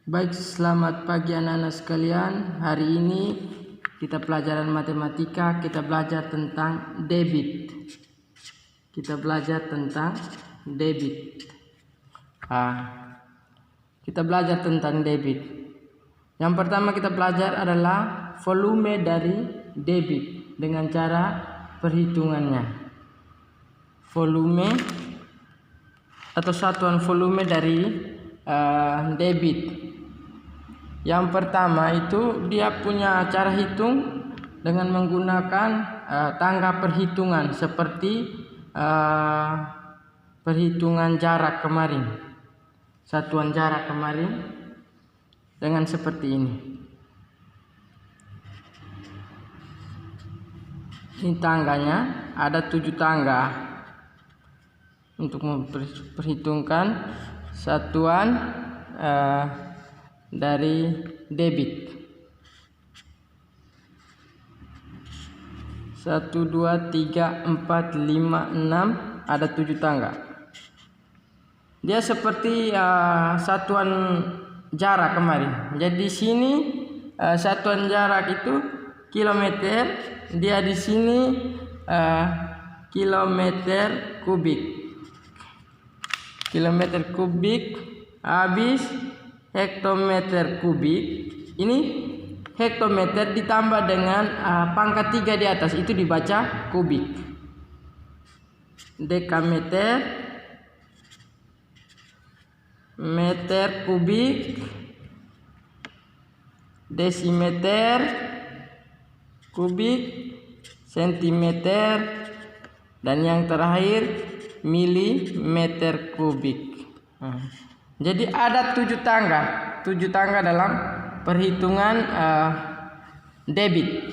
Baik, selamat pagi anak-anak sekalian. Hari ini kita pelajaran matematika, kita belajar tentang debit. Kita belajar tentang debit. Kita belajar tentang debit. Yang pertama kita belajar adalah volume dari debit dengan cara perhitungannya. Volume atau satuan volume dari debit. Yang pertama itu dia punya cara hitung dengan menggunakan tangga perhitungan seperti perhitungan jarak kemarin, satuan jarak kemarin dengan seperti ini. Ini tangganya, ada 7 tangga untuk memperhitungkan satuan dari debit. 1, 2, 3, 4, 5, 6, ada 7 tangga. Dia seperti satuan jarak kemarin. Jadi di sini satuan jarak itu kilometer, dia di sini kilometer kubik. Kilometer kubik habis hektometer kubik. Ini hektometer ditambah dengan pangkat 3 di atas, itu dibaca kubik. Dekameter, meter kubik, desimeter kubik, sentimeter, dan yang terakhir milimeter kubik. Jadi ada 7 tangga dalam perhitungan debit.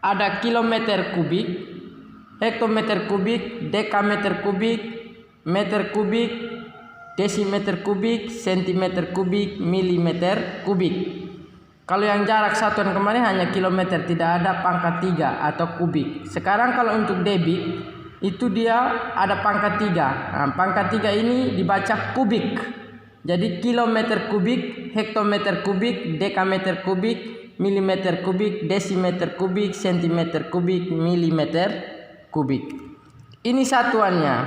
Ada kilometer kubik, hektometer kubik, dekameter kubik, meter kubik, desimeter kubik, sentimeter kubik, milimeter kubik. Kalau yang jarak satuan kemarin hanya kilometer, tidak ada pangkat 3 atau kubik. Sekarang kalau untuk debit itu dia ada pangkat 3. Pangkat 3 ini dibaca kubik. Jadi kilometer kubik, hektometer kubik, dekameter kubik, milimeter kubik, desimeter kubik, sentimeter kubik, milimeter kubik. Ini satuannya.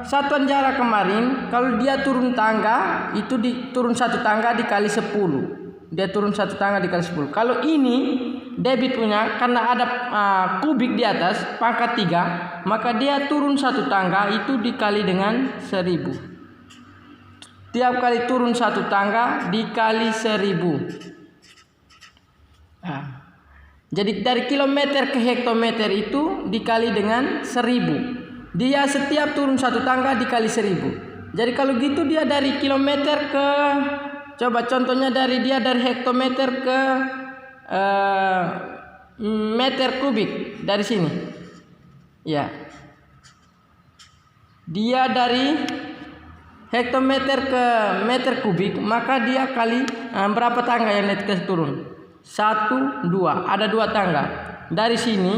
Satuan jarak kemarin kalau dia turun tangga itu turun 1 tangga dikali 10. Dia turun 1 tangga dikali 10. Kalau ini debit punya, karena ada kubik di atas pangkat 3, maka dia turun 1 tangga itu dikali dengan 1000. Tiap kali turun 1 tangga dikali 1000. Jadi dari kilometer ke hektometer itu dikali dengan 1000. Dia setiap turun 1 tangga dikali 1000. Jadi kalau gitu dia dari kilometer ke, coba contohnya dari hektometer ke meter kubik dari sini. Ya. Dia dari hektometer ke meter kubik, maka dia kali berapa tangga yang dia turun? 1, 2. Ada 2 tangga. Dari sini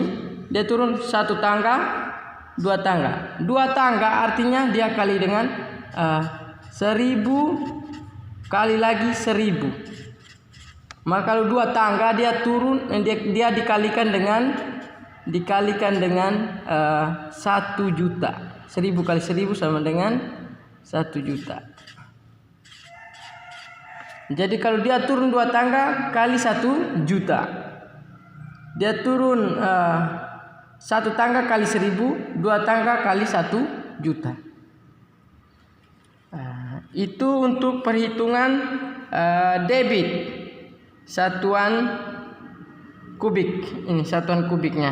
dia turun 1 tangga, 2 tangga. 2 tangga artinya dia kali dengan 1000 kali lagi 1000. Maka kalau 2 tangga dia turun, dia dikalikan dengan 1 juta. 1000 kali 1000 sama dengan 1 juta. Jadi kalau dia turun 2 tangga kali 1 juta. Dia turun 1 tangga kali 1000, 2 tangga kali 1 juta. Itu untuk perhitungan debit. Satuan kubik, ini satuan kubiknya.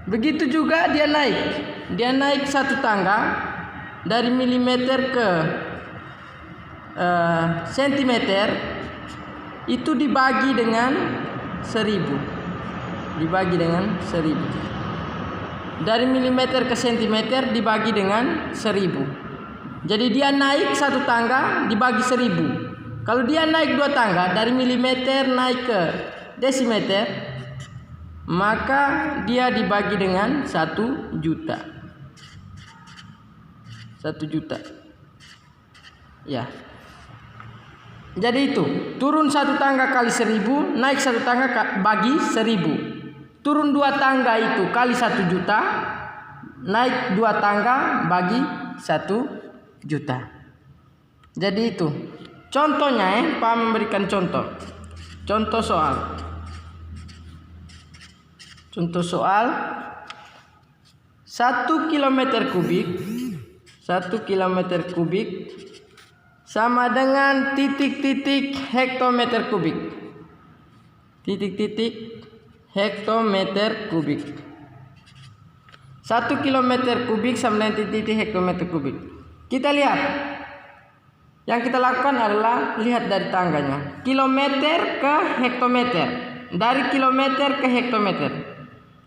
Begitu juga dia naik 1 tangga dari milimeter ke sentimeter, itu dibagi dengan 1000. Dibagi dengan 1000. Dari milimeter ke sentimeter dibagi dengan 1000. Jadi dia naik 1 tangga dibagi 1000. Kalau dia naik 2 tangga dari milimeter naik ke desimeter, maka dia dibagi dengan 1 juta. 1 juta. Ya. Jadi itu, turun 1 tangga kali 1000, naik 1 tangga bagi 1000. Turun 2 tangga itu kali 1 juta, naik 2 tangga bagi 1 juta. Jadi itu. Contohnya Pak memberikan contoh. Contoh soal. Contoh soal 1 kilometer kubik 1 kilometer kubik sama dengan titik-titik hektometer kubik. Titik-titik hektometer kubik. 1 kilometer kubik sama dengan titik-titik hektometer kubik. Kita lihat. Yang kita lakukan adalah lihat dari tangganya. Kilometer ke hektometer. Dari kilometer ke hektometer.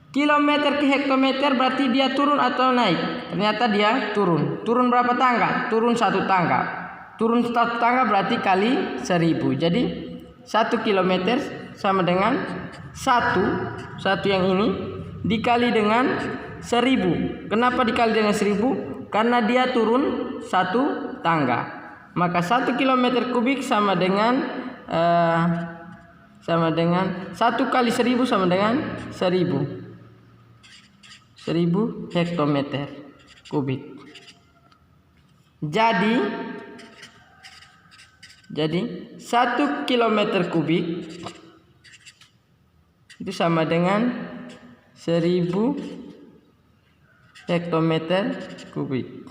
Kilometer ke hektometer berarti dia turun atau naik? Ternyata dia turun. Turun berapa tangga? Turun 1 tangga. Turun 1 tangga berarti kali 1000. Jadi 1 kilometer sama dengan 1 yang ini dikali dengan 1000. Kenapa dikali dengan 1000? Karena dia turun 1 tangga. Maka 1 kilometer kubik sama dengan 1 kali 1000 sama dengan 1000 hektometer kubik. Jadi 1 kilometer kubik itu sama dengan 1000 hektometer kubik.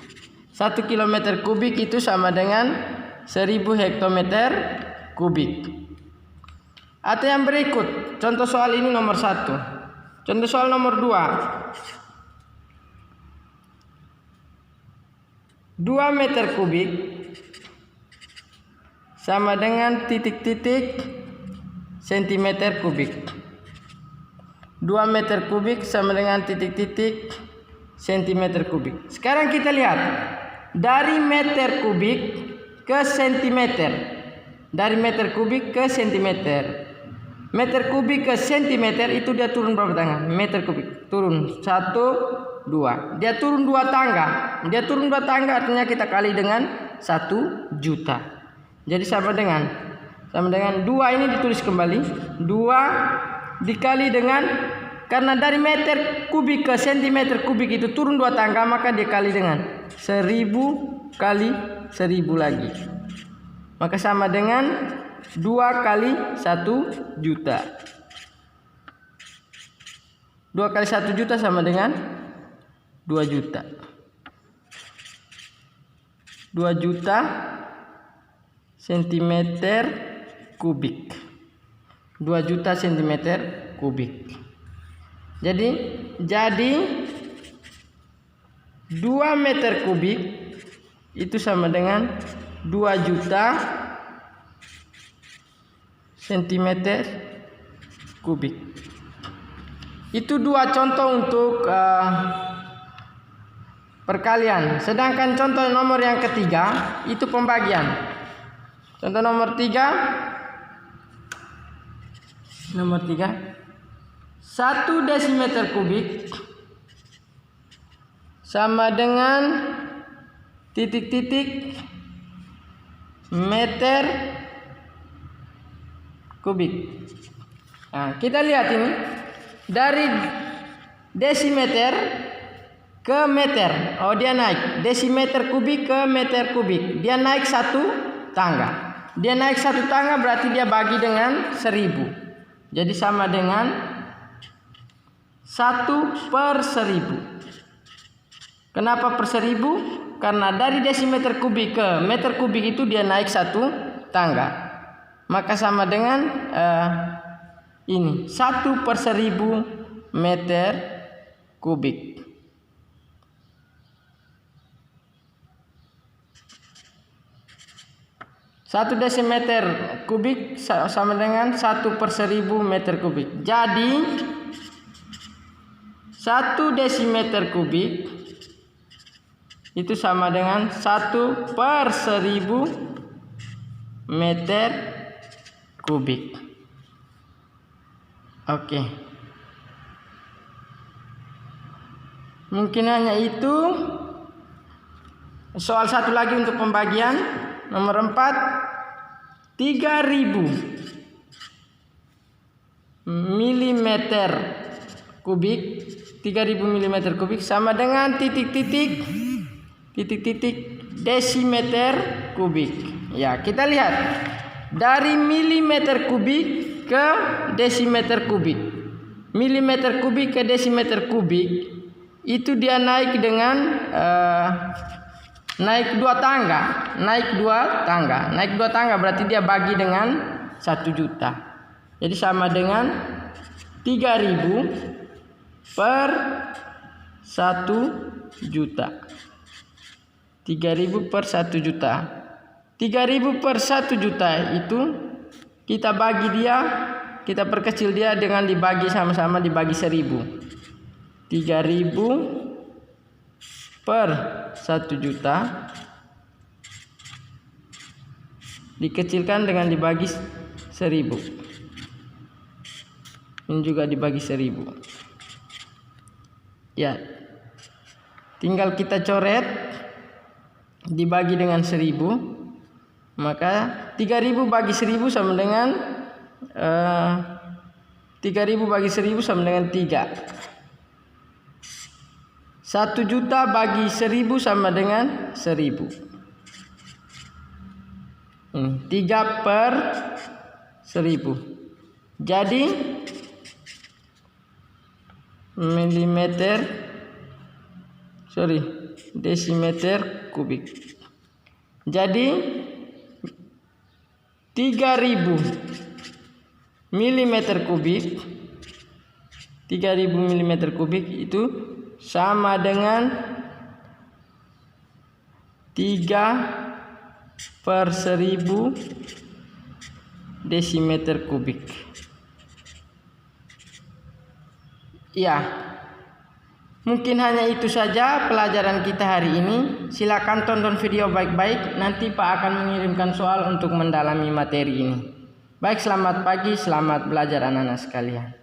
1 kilometer kubik itu sama dengan 1000 hektometer kubik. Atau yang berikut, contoh soal ini nomor 1. Contoh soal nomor 2. 2 meter kubik sama dengan titik-titik sentimeter kubik. 2 meter kubik sama dengan titik-titik sentimeter kubik. Sekarang kita lihat dari meter kubik ke sentimeter. Dari meter kubik ke sentimeter. Meter kubik ke sentimeter itu dia turun berapa tangga? Meter kubik turun 1, 2. Dia turun 2 tangga. Dia turun 2 tangga artinya kita kali dengan 1 juta. Jadi sama dengan 2 ini ditulis kembali. 2 dikali dengan, karena dari meter kubik ke sentimeter kubik itu turun 2 tangga, maka dikali dengan 1000 kali 1000 lagi. Maka sama dengan 2 kali 1 juta. 2 kali 1 juta sama dengan 2 juta. 2 juta sentimeter kubik. 2 juta sentimeter kubik. Jadi 2 meter kubik itu sama dengan 2 juta sentimeter kubik. Itu 2 contoh untuk perkalian. Sedangkan contoh nomor yang ketiga itu pembagian. Contoh nomor 3. 1 desimeter kubik sama dengan titik-titik meter kubik. Nah, kita lihat ini dari desimeter ke meter. Oh, dia naik desimeter kubik ke meter kubik. Dia naik 1 tangga. Dia naik 1 tangga berarti dia bagi dengan 1000. Jadi sama dengan 1/1000. Kenapa per 1000? Karena dari desimeter kubik ke meter kubik itu dia naik 1 tangga. Maka sama dengan ini 1/1000 meter kubik. Satu desimeter kubik sama dengan 1/1000 meter kubik. Jadi 1 desimeter kubik itu sama dengan 1/1000 meter kubik. Oke. Mungkin hanya itu. Soal satu lagi untuk pembagian. Nomor 4. 3000 mm kubik. 3000 mm kubik sama dengan titik-titik desimeter kubik. Ya, kita lihat dari milimeter kubik ke desimeter kubik. Milimeter kubik ke desimeter kubik itu dia naik dengan naik dua tangga berarti dia bagi dengan 1 juta. Jadi sama dengan 3000 per 1 juta. 3000 per 1 juta. 3000 per 1 juta itu kita bagi dia, kita perkecil dia dengan dibagi sama-sama dibagi 1000. 3000 per 1 juta dikecilkan dengan dibagi 1000. Ini juga dibagi 1000. Ya, tinggal kita coret dibagi dengan 1000. Maka 3000 bagi 1000 sama dengan 3000 bagi 1000 sama dengan 3. 1 juta bagi 1000 sama dengan 1000. 3 per 1000. Jadi desimeter kubik. Jadi 3000 mm kubik. 3000 mm kubik itu sama dengan 3 per 1000 desimeter kubik. Ya, mungkin hanya itu saja pelajaran kita hari ini. Silakan tonton video baik-baik. Nanti Pak akan mengirimkan soal untuk mendalami materi ini. Baik, selamat pagi, selamat belajar anak-anak sekalian.